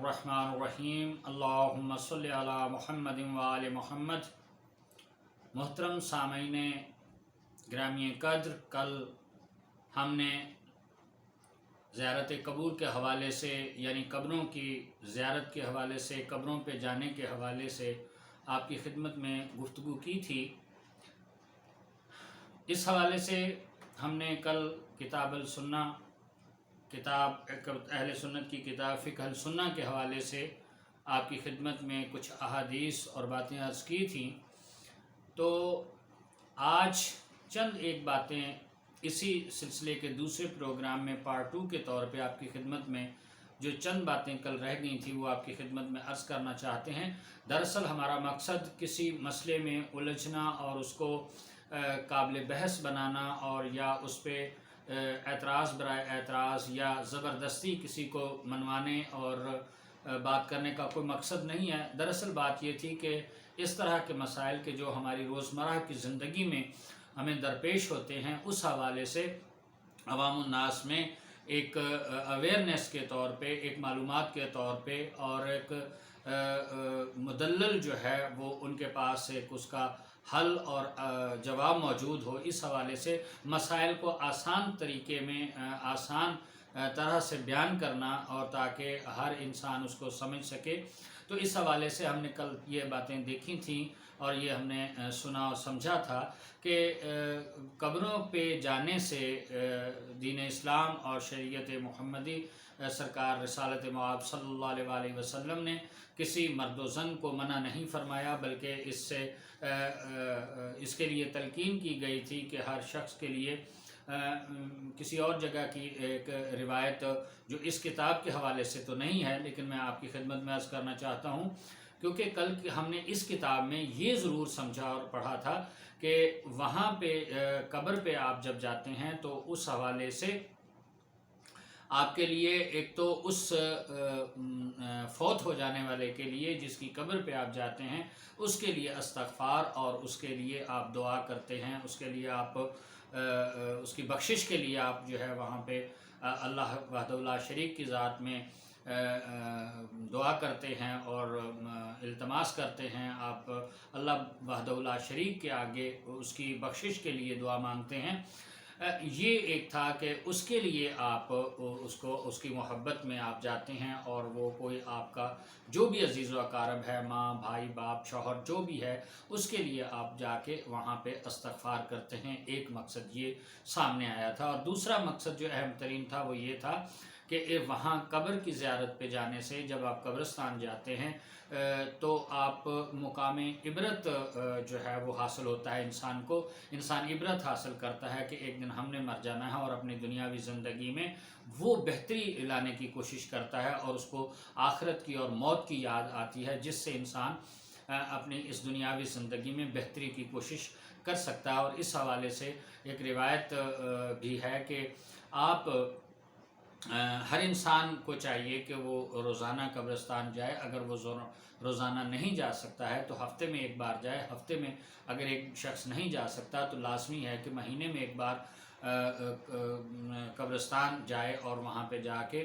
الرحمن الرحیم اللہم صلی علی محمد و آل محمد۔ محترم سامعین گرامی قدر، کل ہم نے زیارت قبور کے حوالے سے یعنی قبروں کی زیارت کے حوالے سے، قبروں پہ جانے کے حوالے سے آپ کی خدمت میں گفتگو کی تھی۔ اس حوالے سے ہم نے کل کتاب السنہ، کتاب اہل سنت کی کتاب فقہ السنہ کے حوالے سے آپ کی خدمت میں کچھ احادیث اور باتیں عرض کی تھیں۔ تو آج چند ایک باتیں اسی سلسلے کے دوسرے پروگرام میں پارٹ 2 کے طور پہ آپ کی خدمت میں جو چند باتیں کل رہ گئی تھیں وہ آپ کی خدمت میں عرض کرنا چاہتے ہیں۔ دراصل ہمارا مقصد کسی مسئلے میں الجھنا اور اس کو قابل بحث بنانا اور یا اس پہ اعتراض برائے اعتراض یا زبردستی کسی کو منوانے اور بات کرنے کا کوئی مقصد نہیں ہے۔ دراصل بات یہ تھی کہ اس طرح کے مسائل کے جو ہماری روزمرہ کی زندگی میں ہمیں درپیش ہوتے ہیں، اس حوالے سے عوام الناس میں ایک اویئرنیس کے طور پہ، ایک معلومات کے طور پہ اور ایک مدلل جو ہے وہ ان کے پاس ایک اس کا حل اور جواب موجود ہو، اس حوالے سے مسائل کو آسان طریقے میں آسان طرح سے بیان کرنا اور تاکہ ہر انسان اس کو سمجھ سکے۔ تو اس حوالے سے ہم نے کل یہ باتیں دیکھی تھیں اور یہ ہم نے سنا اور سمجھا تھا کہ قبروں پہ جانے سے دین اسلام اور شریعت محمدی سرکار رسالت مآب صلی اللہ علیہ وآلہ وسلم نے کسی مرد و زن کو منع نہیں فرمایا، بلکہ اس کے لیے تلقین کی گئی تھی کہ ہر شخص کے لیے کسی اور جگہ کی ایک روایت جو اس کتاب کے حوالے سے تو نہیں ہے، لیکن میں آپ کی خدمت میں عرض کرنا چاہتا ہوں، کیونکہ کل ہم نے اس کتاب میں یہ ضرور سمجھا اور پڑھا تھا کہ وہاں پہ قبر پہ آپ جب جاتے ہیں تو اس حوالے سے آپ کے لیے ایک تو اس فوت ہو جانے والے کے لیے جس کی قبر پہ آپ جاتے ہیں اس کے لیے استغفار اور اس کے لیے آپ دعا کرتے ہیں، اس کے لیے آپ اس کی بخشش کے لیے آپ جو ہے وہاں پہ اللہ وحدہ لا شریک کی ذات میں دعا کرتے ہیں اور التماس کرتے ہیں، آپ اللہ وحدہ لا شریک کے آگے اس کی بخشش کے لیے دعا مانگتے ہیں۔ یہ ایک تھا کہ اس کے لیے آپ اس کی محبت میں آپ جاتے ہیں اور وہ کوئی آپ کا جو بھی عزیز و اقارب ہے، ماں بھائی باپ شوہر جو بھی ہے، اس کے لیے آپ جا کے وہاں پہ استغفار کرتے ہیں۔ ایک مقصد یہ سامنے آیا تھا، اور دوسرا مقصد جو اہم ترین تھا وہ یہ تھا کہ وہاں قبر کی زیارت پہ جانے سے جب آپ قبرستان جاتے ہیں تو آپ مقام عبرت جو ہے وہ حاصل ہوتا ہے انسان کو، انسان عبرت حاصل کرتا ہے کہ ایک دن ہم نے مر جانا ہے، اور اپنی دنیاوی زندگی میں وہ بہتری لانے کی کوشش کرتا ہے اور اس کو آخرت کی اور موت کی یاد آتی ہے، جس سے انسان اپنی اس دنیاوی زندگی میں بہتری کی کوشش کر سکتا ہے۔ اور اس حوالے سے ایک روایت بھی ہے کہ آپ ہر انسان کو چاہیے کہ وہ روزانہ قبرستان جائے، اگر وہ روزانہ نہیں جا سکتا ہے تو ہفتے میں ایک بار جائے، ہفتے میں اگر ایک شخص نہیں جا سکتا تو لازمی ہے کہ مہینے میں ایک بار قبرستان جائے اور وہاں پہ جا کے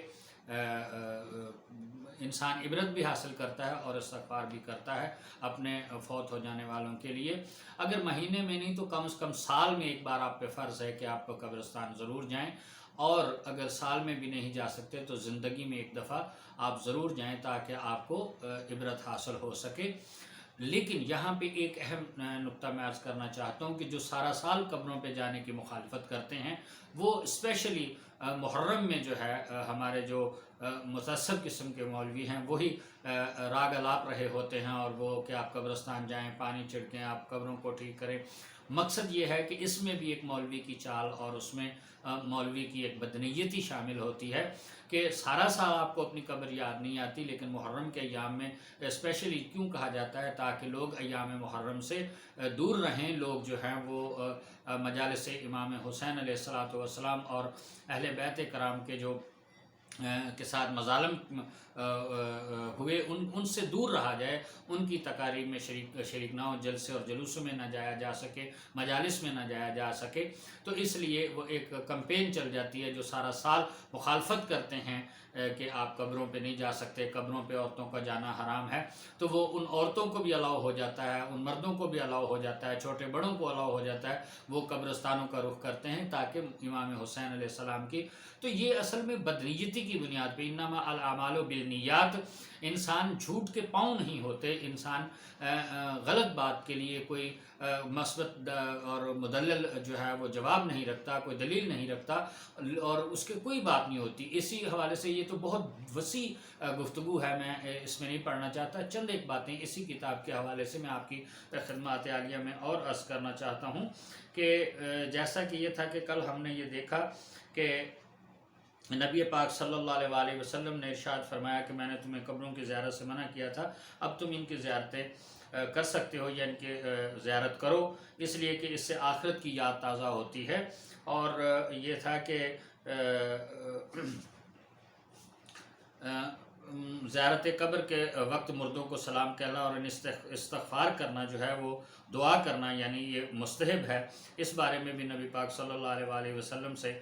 انسان عبرت بھی حاصل کرتا ہے اور استغفار بھی کرتا ہے اپنے فوت ہو جانے والوں کے لیے۔ اگر مہینے میں نہیں تو کم از کم سال میں ایک بار آپ پہ فرض ہے کہ آپ قبرستان ضرور جائیں، اور اگر سال میں بھی نہیں جا سکتے تو زندگی میں ایک دفعہ آپ ضرور جائیں تاکہ آپ کو عبرت حاصل ہو سکے۔ لیکن یہاں پہ ایک اہم نقطہ میں عرض کرنا چاہتا ہوں کہ جو سارا سال قبروں پہ جانے کی مخالفت کرتے ہیں وہ اسپیشلی محرم میں جو ہے ہمارے جو متعصب قسم کے مولوی ہیں وہی راگ الاپ رہے ہوتے ہیں، اور وہ کہ آپ قبرستان جائیں، پانی چھڑکیں، آپ قبروں کو ٹھیک کریں۔ مقصد یہ ہے کہ اس میں بھی ایک مولوی کی چال اور اس میں مولوی کی ایک بدنیتی شامل ہوتی ہے کہ سارا سال آپ کو اپنی قبر یاد نہیں آتی، لیکن محرم کے ایام میں اسپیشلی کیوں کہا جاتا ہے تاکہ لوگ ایام محرم سے دور رہیں، لوگ جو ہیں وہ مجالس امام حسین علیہ السلام اور اہل بیت کرام کے جو کے ساتھ مظالم ہوئے ان سے دور رہا جائے، ان کی تقاریب میں شریک نہ ہو، جلسے اور جلوسوں میں نہ جایا جا سکے، مجالس میں نہ جایا جا سکے۔ تو اس لیے وہ ایک کمپین چل جاتی ہے جو سارا سال مخالفت کرتے ہیں کہ آپ قبروں پہ نہیں جا سکتے، قبروں پہ عورتوں کا جانا حرام ہے، تو وہ ان عورتوں کو بھی الاؤ ہو جاتا ہے، ان مردوں کو بھی الاؤ ہو جاتا ہے، چھوٹے بڑوں کو الاؤ ہو جاتا ہے، وہ قبرستانوں کا رخ کرتے ہیں تاکہ امام حسین علیہ السلام کی. تو یہ اصل میں بدنیتی کی بنیاد پہ، انما الاعمال بالنیات، انسان جھوٹ کے پاؤں نہیں ہوتے، انسان غلط بات کے لیے کوئی مثبت اور مدلل جو ہے وہ جواب نہیں رکھتا، کوئی دلیل نہیں رکھتا، اور اس کے کوئی بات نہیں ہوتی. اسی حوالے سے یہ تو بہت وسیع گفتگو ہے، میں اس میں نہیں پڑھنا چاہتا. چند ایک باتیں اسی کتاب کے حوالے سے میں آپ کی خدمات عالیہ میں اور عرض کرنا چاہتا ہوں کہ جیسا کہ یہ تھا کہ کل ہم نے یہ دیکھا کہ نبی پاک صلی اللہ علیہ وآلہ وسلم نے ارشاد فرمایا کہ میں نے تمہیں قبروں کی زیارت سے منع کیا تھا، اب تم ان کی زیارتیں کر سکتے ہو، یا ان کی زیارت کرو، اس لیے کہ اس سے آخرت کی یاد تازہ ہوتی ہے. اور یہ تھا کہ زیارت قبر کے وقت مردوں کو سلام کہنا اور استغفار کرنا جو ہے وہ دعا کرنا، یعنی یہ مستحب ہے. اس بارے میں بھی نبی پاک صلی اللہ علیہ وآلہ وسلم سے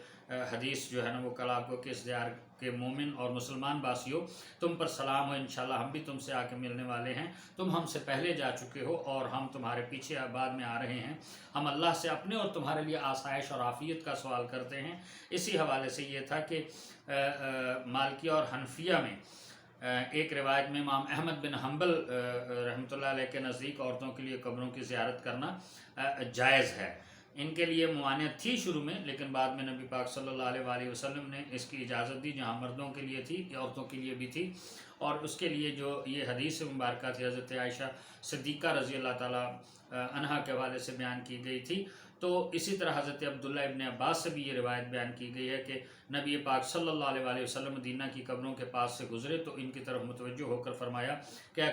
حدیث جو ہے نا وہ کل آپ کو کہ اس دیار کے مومن اور مسلمان باسیوں، تم پر سلام ہو، انشاءاللہ ہم بھی تم سے آ کے ملنے والے ہیں، تم ہم سے پہلے جا چکے ہو اور ہم تمہارے پیچھے بعد میں آ رہے ہیں، ہم اللہ سے اپنے اور تمہارے لیے آسائش اور عافیت کا سوال کرتے ہیں. اسی حوالے سے یہ تھا کہ مالکیہ اور حنفیہ میں ایک روایت میں امام احمد بن حنبل رحمۃ اللہ علیہ کے نزدیک عورتوں کے لیے قبروں کی زیارت کرنا جائز ہے. ان کے لیے ممانعت تھی شروع میں، لیکن بعد میں نبی پاک صلی اللہ علیہ وآلہ وسلم نے اس کی اجازت دی، جہاں مردوں کے لیے تھی عورتوں کے لیے بھی تھی. اور اس کے لیے جو یہ حدیث مبارکہ تھی حضرت عائشہ صدیقہ رضی اللہ تعالیٰ عنہا کے حوالے سے بیان کی گئی تھی. تو اسی طرح حضرت عبداللہ ابن عباس سے بھی یہ روایت بیان کی گئی ہے کہ نبی پاک صلی اللہ علیہ وآلہ وسلم مدینہ کی قبروں کے پاس سے گزرے تو ان کی طرف متوجہ ہو کر فرمایا کہ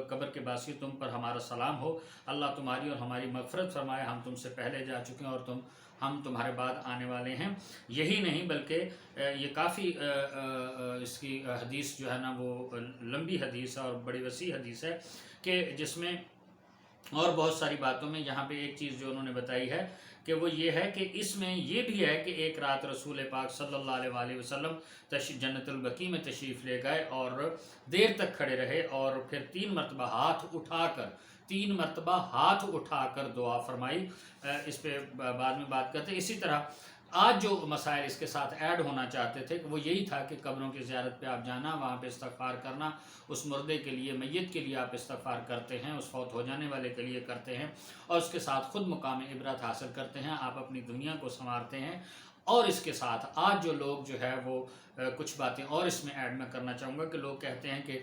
قبر کے باسی تم پر ہمارا سلام ہو، اللہ تمہاری اور ہماری مغفرت فرمائے، ہم تم سے پہلے جا چکے ہیں اور ہم تمہارے بعد آنے والے ہیں. یہی نہیں بلکہ یہ کافی اس کی حدیث جو ہے نا وہ لمبی حدیث ہے اور بڑی وسیع حدیث ہے کہ جس میں اور بہت ساری باتوں میں یہاں پہ ایک چیز جو انہوں نے بتائی ہے کہ وہ یہ ہے کہ اس میں یہ بھی ہے کہ ایک رات رسول پاک صلی اللہ علیہ وآلہ وسلم جنت البقیع میں تشریف لے گئے اور دیر تک کھڑے رہے، اور پھر 3 مرتبہ ہاتھ اٹھا کر دعا فرمائی. اس پہ بعد میں بات کرتے ہیں. اسی طرح آج جو مسائل اس کے ساتھ ایڈ ہونا چاہتے تھے وہ یہی تھا کہ قبروں کی زیارت پہ آپ جانا، وہاں پہ استغفار کرنا، اس مردے کے لیے، میت کے لیے آپ استغفار کرتے ہیں، اس فوت ہو جانے والے کے لیے کرتے ہیں، اور اس کے ساتھ خود مقام عبرت حاصل کرتے ہیں، آپ اپنی دنیا کو سنوارتے ہیں. اور اس کے ساتھ آج جو لوگ جو ہے وہ کچھ باتیں اور اس میں ایڈ میں کرنا چاہوں گا کہ لوگ کہتے ہیں کہ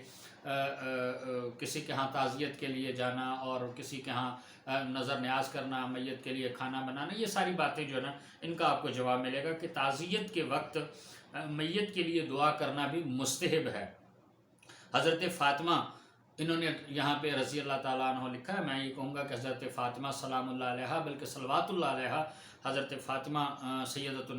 کسی کے ہاں تعزیت کے لیے جانا اور کسی کے ہاں نظر نیاز کرنا، میت کے لیے کھانا بنانا، یہ ساری باتیں جو ہے نا ان کا آپ کو جواب ملے گا کہ تعزیت کے وقت میت کے لیے دعا کرنا بھی مستحب ہے. حضرت فاطمہ، انہوں نے یہاں پہ رضی اللہ تعالیٰ عنہ لکھا ہے، میں یہ کہوں گا کہ حضرت فاطمہ سلام اللہ علیہ بلکہ صلوات اللہ علیہ، حضرت فاطمہ سیدۃ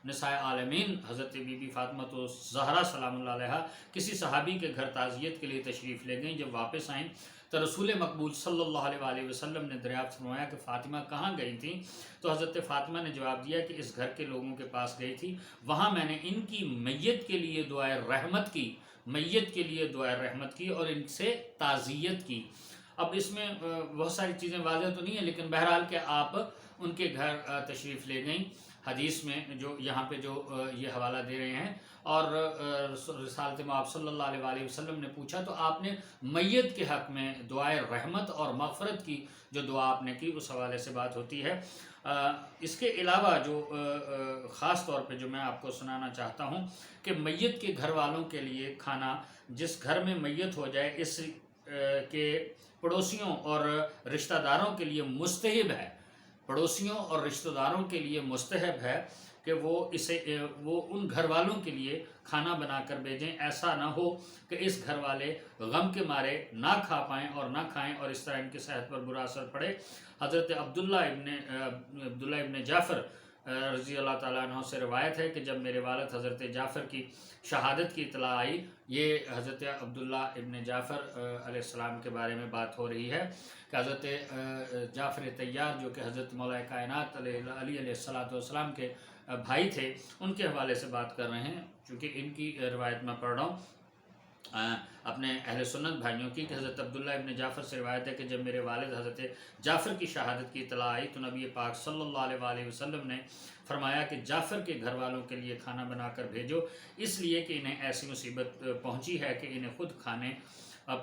نساء عالمین، حضرت بی بی فاطمہ تو زہرا سلام اللہ علیہ کسی صحابی کے گھر تعزیت کے لیے تشریف لے گئیں. جب واپس آئیں تو رسول مقبول صلی اللہ علیہ وآلہ وسلم نے دریافت فرمایا کہ فاطمہ کہاں گئی تھیں؟ تو حضرت فاطمہ نے جواب دیا کہ اس گھر کے لوگوں کے پاس گئی تھی، وہاں میں نے ان کی میت کے لیے دعائے رحمت کی اور ان سے تعزیت کی. اب اس میں بہت ساری چیزیں واضح تو نہیں ہیں، لیکن بہرحال کہ آپ ان کے گھر تشریف لے گئیں. حدیث میں جو یہاں پہ جو یہ حوالہ دے رہے ہیں، اور رسالت مآب صلی اللہ علیہ وآلہ وسلم نے پوچھا تو آپ نے میت کے حق میں دعائے رحمت اور مغفرت کی جو دعا آپ نے کی، اس حوالے سے بات ہوتی ہے. اس کے علاوہ جو خاص طور پہ جو میں آپ کو سنانا چاہتا ہوں کہ میت کے گھر والوں کے لیے کھانا، جس گھر میں میت ہو جائے اس کے پڑوسیوں اور رشتہ داروں کے لیے مستحب ہے، پڑوسیوں اور رشتہ داروں کے لیے مستحب ہے کہ وہ ان گھر والوں کے لیے کھانا بنا کر بھیجیں. ایسا نہ ہو کہ اس گھر والے غم کے مارے نہ کھا پائیں اور نہ کھائیں اور اس طرح ان کی صحت پر برا اثر پڑے. حضرت عبداللہ ابن جعفر رضی اللہ تعالیٰ عنہ سے روایت ہے کہ جب میرے والد حضرت جعفر کی شہادت کی اطلاع آئی، یہ حضرت عبداللہ ابن جعفر علیہ السلام کے بارے میں بات ہو رہی ہے کہ حضرت جعفر طیار جو کہ حضرت مولا کائنات علی علیہ السلام کے بھائی تھے ان کے حوالے سے بات کر رہے ہیں، چونکہ ان کی روایت میں پڑھ رہا ہوں اپنے اہل سنت بھائیوں کی، کہ حضرت عبداللہ ابن جعفر سے روایت ہے کہ جب میرے والد حضرت جعفر کی شہادت کی اطلاع آئی تو نبی پاک صلی اللہ علیہ وآلہ وسلم نے فرمایا کہ جعفر کے گھر والوں کے لیے کھانا بنا کر بھیجو، اس لیے کہ انہیں ایسی مصیبت پہنچی ہے کہ انہیں خود کھانے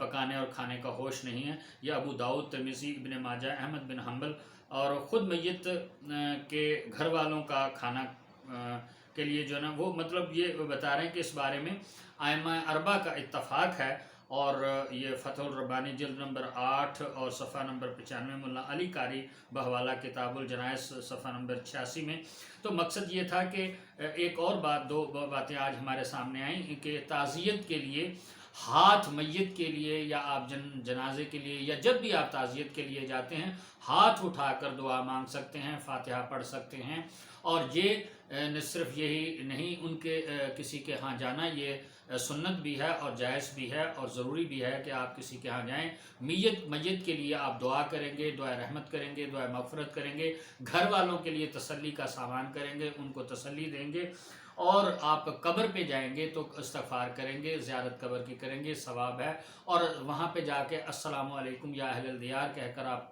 پکانے اور کھانے کا ہوش نہیں ہے۔ یہ ابو داؤد، ترمذی، ابن ماجہ، احمد بن حنبل اور خود میت کے گھر والوں کا کھانا کے لیے جو ہے نا وہ مطلب یہ بتا رہے ہیں کہ اس بارے میں ائمہ اربعہ کا اتفاق ہے، اور یہ فتح الربانی جلد نمبر 8 اور صفحہ نمبر 95، ملا علی قاری بہوالا کتاب الجنائز صفحہ نمبر 86 میں۔ تو مقصد یہ تھا کہ ایک اور بات، دو باتیں آج ہمارے سامنے آئیں کہ تعزیت کے لیے ہاتھ میت کے لیے، یا آپ جنازے کے لیے، یا جب بھی آپ تعزیت کے لیے جاتے ہیں ہاتھ اٹھا کر دعا مانگ سکتے ہیں، فاتحہ پڑھ سکتے ہیں، اور یہ صرف یہی نہیں، ان کے کسی کے ہاں جانا یہ سنت بھی ہے اور جائز بھی ہے اور ضروری بھی ہے کہ آپ کسی کے ہاں جائیں، میت کے لیے آپ دعا کریں گے، دعا رحمت کریں گے، دعا مغفرت کریں گے، گھر والوں کے لیے تسلی کا سامان کریں گے، ان کو تسلی دیں گے، اور آپ قبر پہ جائیں گے تو استغفار کریں گے، زیارت قبر کی کریں گے، ثواب ہے، اور وہاں پہ جا کے السلام علیکم یا اہل الدیار کہہ کر آپ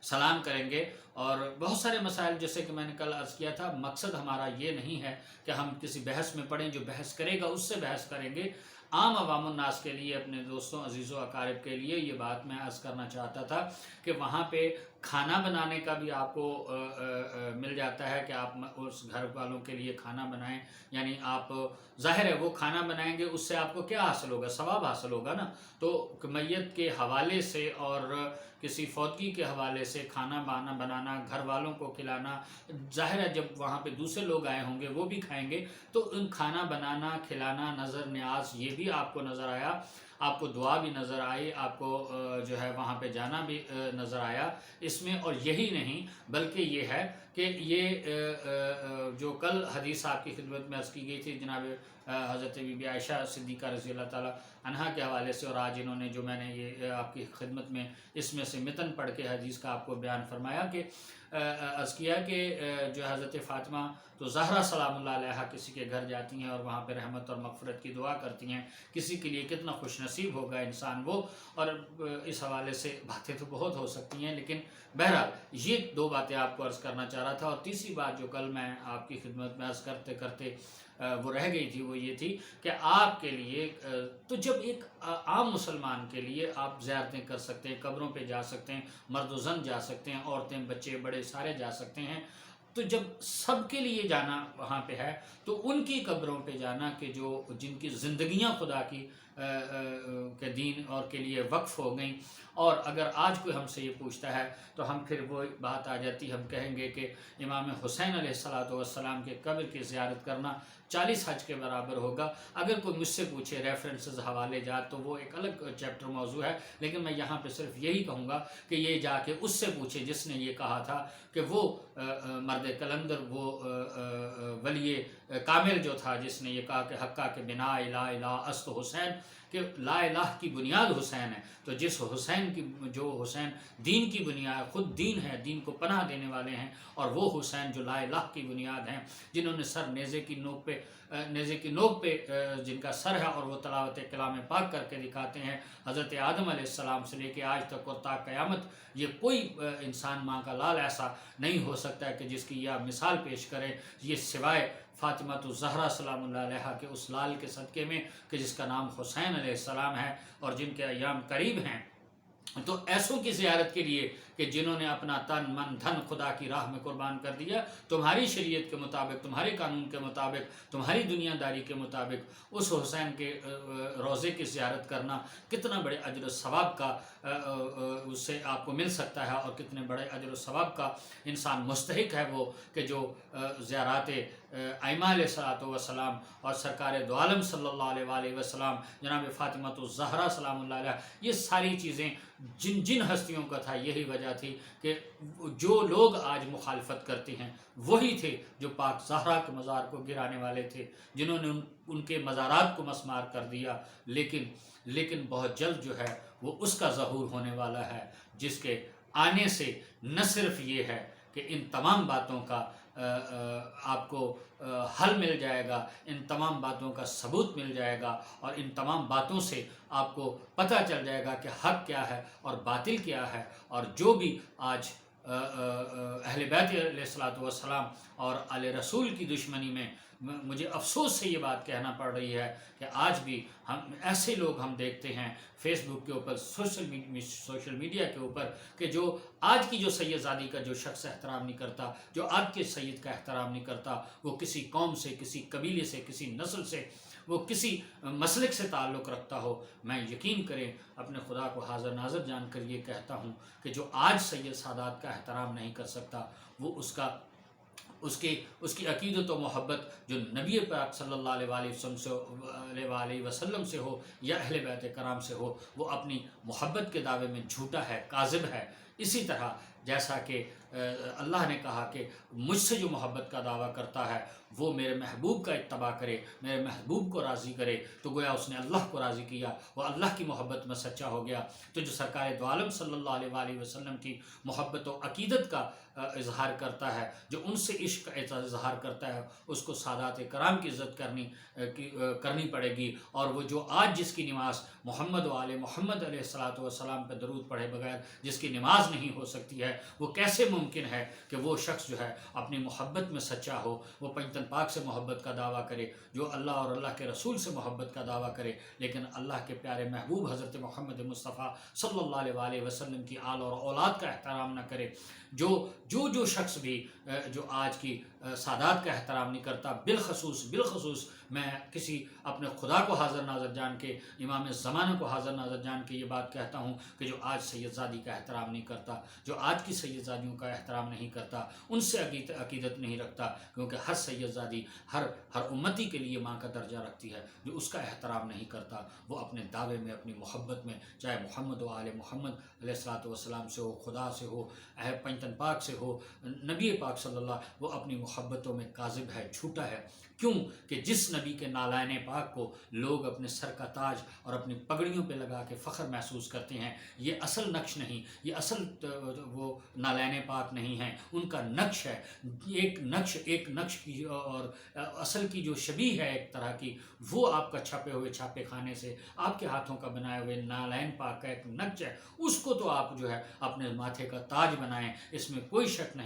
سلام کریں گے۔ اور بہت سارے مسائل جیسے کہ میں نے کل عرض کیا تھا، مقصد ہمارا یہ نہیں ہے کہ ہم کسی بحث میں پڑھیں، جو بحث کرے گا اس سے بحث کریں گے۔ عام عوام الناس کے لیے، اپنے دوستوں عزیزوں اقارب کے لیے یہ بات میں عرض کرنا چاہتا تھا کہ وہاں پہ کھانا بنانے کا بھی آپ کو مل جاتا ہے کہ آپ اس گھر والوں کے لیے کھانا بنائیں، یعنی آپ ظاہر ہے وہ کھانا بنائیں گے، اس سے آپ کو کیا حاصل ہوگا؟ ثواب حاصل ہوگا نا۔ تو میت کے حوالے سے اور کسی فوتگی کے حوالے سے کھانا بنانا، گھر والوں کو کھلانا، ظاہر ہے جب وہاں پہ دوسرے لوگ آئے ہوں گے وہ بھی کھائیں گے، تو ان کھانا بنانا، کھلانا، نظر نیاز یہ بھی آپ کو نظر آیا، آپ کو دعا بھی نظر آئی، آپ کو جو ہے وہاں پہ جانا بھی نظر آیا اس میں۔ اور یہی نہیں بلکہ یہ ہے کہ یہ جو کل حدیث آپ کی خدمت میں عرض کی گئی تھی جناب حضرت بی بی عائشہ صدیقہ رضی اللہ تعالی عنہا کے حوالے سے، اور آج انہوں نے جو میں نے یہ آپ کی خدمت میں اس میں سے متن پڑھ کے حدیث کا آپ کو بیان فرمایا کہ عرض کیا کہ جو حضرت فاطمہ تو زہرا سلام اللہ علیہا کسی کے گھر جاتی ہیں اور وہاں پہ رحمت اور مغفرت کی دعا کرتی ہیں، کسی کے لیے کتنا خوش نصیب ہوگا انسان وہ۔ اور اس حوالے سے باتیں تو بہت ہو سکتی ہیں، لیکن بہرحال یہ دو باتیں آپ کو عرض کرنا چاہ رہا تھا۔ اور تیسری بات جو کل میں آپ کی خدمت میں عرض کرتے کرتے وہ رہ گئی تھی، وہ یہ تھی کہ آپ کے لیے تو جب ایک عام مسلمان کے لیے آپ زیارتیں کر سکتے ہیں، قبروں پہ جا سکتے ہیں، مرد و زن جا سکتے ہیں، عورتیں بچے بڑے سارے جا سکتے ہیں، تو جب سب کے لیے جانا وہاں پہ ہے تو ان کی قبروں پہ جانا کہ جو جن کی زندگیاں خدا کی کے دین اور کے لیے وقف ہو گئیں، اور اگر آج کوئی ہم سے یہ پوچھتا ہے تو ہم پھر وہ بات آ جاتی، ہم کہیں گے کہ امام حسین علیہ السلام کے قبر کی زیارت کرنا 40 حج کے برابر ہوگا۔ اگر کوئی مجھ سے پوچھے ریفرنسز حوالے جات تو وہ ایک الگ چیپٹر موضوع ہے، لیکن میں یہاں پہ صرف یہی کہوں گا کہ یہ جا کے اس سے پوچھے جس نے یہ کہا تھا کہ وہ مرد کلندر، وہ ولی کامل جو تھا، جس نے یہ کہا کہ حقہ کے بنا لا الہ است حسین، کہ لا الہ کی بنیاد حسین ہے۔ تو جس حسین کی، جو حسین دین کی بنیاد، خود دین ہے، دین کو پناہ دینے والے ہیں، اور وہ حسین جو لا الہ کی بنیاد ہیں، جنہوں نے سر نیزے کی نوک پہ جن کا سر ہے، اور وہ تلاوت کلام پاک کر کے دکھاتے ہیں، حضرت آدم علیہ السلام سے لے کے آج تک اور تا قیامت یہ کوئی انسان ماں کا لال ایسا نہیں ہو سکتا ہے کہ جس کی یہ مثال پیش کرے، یہ سوائے فاطمہ الزہرا سلام اللہ علیہا کے اس لال کے صدقے میں کہ جس کا نام حسین علیہ السلام ہے اور جن کے ایام قریب ہیں۔ تو ایسوں کی زیارت کے لیے کہ جنہوں نے اپنا تن من دھن خدا کی راہ میں قربان کر دیا، تمہاری شریعت کے مطابق، تمہارے قانون کے مطابق، تمہاری دنیا داری کے مطابق اس حسین کے روضے کی زیارت کرنا کتنا بڑے اجر و ثواب کا اس سے آپ کو مل سکتا ہے، اور کتنے بڑے اجر و ثواب کا انسان مستحق ہے وہ کہ جو زیارات ائمہ علیہ السلام اور سرکار دو عالم صلی اللہ علیہ وآلہ وسلم، جناب فاطمہ الزہرا سلام اللہ علیہ، یہ ساری چیزیں جن ہستیوں کا تھا، یہی وجہ تھی کہ جو لوگ آج مخالفت کرتے ہیں وہی تھے جو پاک زہرا کے مزار کو گرانے والے تھے، جنہوں نے ان کے مزارات کو مسمار کر دیا۔ لیکن بہت جلد جو ہے وہ اس کا ظہور ہونے والا ہے، جس کے آنے سے نہ صرف یہ ہے کہ ان تمام باتوں کا آپ کو حل مل جائے گا، ان تمام باتوں کا ثبوت مل جائے گا، اور ان تمام باتوں سے آپ کو پتہ چل جائے گا کہ حق کیا ہے اور باطل کیا ہے۔ اور جو بھی آج اہل بیت علیہ الصلوۃ والسلام اور آل رسول کی دشمنی میں، مجھے افسوس سے یہ بات کہنا پڑ رہی ہے کہ آج بھی ہم ایسے لوگ ہم دیکھتے ہیں فیس بک کے اوپر، سوشل میڈیا کے اوپر، کہ جو آج کی جو سید زادی کا جو شخص احترام نہیں کرتا، جو آج کے سید کا احترام نہیں کرتا، وہ کسی قوم سے، کسی قبیلے سے، کسی نسل سے، وہ کسی مسلک سے تعلق رکھتا ہو، میں یقین کریں اپنے خدا کو حاضر ناظر جان کر یہ کہتا ہوں کہ جو آج سید سادات کا احترام نہیں کر سکتا، وہ اس کی عقیدت و محبت جو نبی پاک صلی اللہ علیہ وسلم سے ہو یا اہل بیت کرام سے ہو، وہ اپنی محبت کے دعوے میں جھوٹا ہے، کاذب ہے۔ اسی طرح جیسا کہ اللہ نے کہا کہ مجھ سے جو محبت کا دعویٰ کرتا ہے وہ میرے محبوب کا اتباع کرے، میرے محبوب کو راضی کرے، تو گویا اس نے اللہ کو راضی کیا، وہ اللہ کی محبت میں سچا ہو گیا۔ تو جو سرکار دو عالم صلی اللہ علیہ وسلم کی محبت و عقیدت کا اظہار کرتا ہے، جو ان سے عشق کا اظہار کرتا ہے، اس کو سادات کرام کی عزت کرنی پڑے گی۔ اور وہ جو آج جس کی نماز محمد و آل محمد علیہ الصلوۃ والسلام پہ درود پڑھے بغیر جس کی نماز نہیں ہو سکتی ہے، وہ کیسے ممکن ہے کہ وہ شخص جو ہے اپنی محبت میں سچا ہو، وہ پنجتن پاک سے محبت کا دعویٰ کرے، جو اللہ اور اللہ کے رسول سے محبت کا دعویٰ کرے، لیکن اللہ کے پیارے محبوب حضرت محمد مصطفیٰ صلی اللہ علیہ وسلم کی آل اور اولاد کا احترام نہ کرے۔ جو شخص بھی جو آج کی سادات کا احترام نہیں کرتا، بالخصوص میں کسی اپنے خدا کو حاضر ناظر جان کے، امام زمانہ کو حاضر ناظر جان کے یہ بات کہتا ہوں کہ جو آج سید زادی کا احترام نہیں کرتا، جو آج کی سید زادیوں کا احترام نہیں کرتا، ان سے عقیدت نہیں رکھتا، کیونکہ ہر سید زادی ہر امتی کے لیے ماں کا درجہ رکھتی ہے، جو اس کا احترام نہیں کرتا وہ اپنے دعوے میں، اپنی محبت میں، چاہے محمد و آل محمد علیہ الصلوۃ والسلام سے ہو، خدا سے ہو، پنجتن پاک سے ہو، نبی پاک صلی اللہ، وہ اپنی محبتوں میں کاذب ہے، جھوٹا ہے۔ کیوں کہ جس نبی کے نالائن پاک کو لوگ اپنے سر کا تاج اور اپنی پگڑیوں پہ لگا کے فخر محسوس کرتے ہیں، یہ اصل نقش نہیں، یہ اصل وہ نالائن پاک نہیں ہیں، ان کا نقش ہے، ایک نقش کی، اور اصل کی جو شبیہ ہے ایک طرح کی، وہ آپ کا چھپے ہوئے چھاپے خانے سے آپ کے ہاتھوں کا بنائے ہوئے نالائن پاک کا ایک نقش ہے، اس کو تو آپ جو ہے اپنے ماتھے کا تاج بنائیں۔ اس میں کوئی شک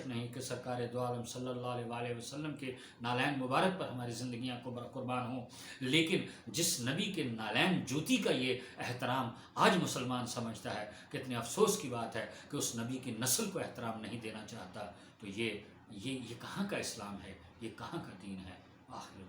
نہیں کہ سرکار دو عالم صلی اللہ علیہ وسلم کے نالین مبارک پر ہماری زندگیاں کو قربان ہوں، لیکن جس نبی کے نالین جوتی کا یہ احترام آج مسلمان سمجھتا ہے، کتنے افسوس کی بات ہے کہ اس نبی کی نسل کو احترام نہیں دینا چاہتا، تو یہ کہاں کا اسلام ہے، یہ کہاں کا دین ہے؟ آخر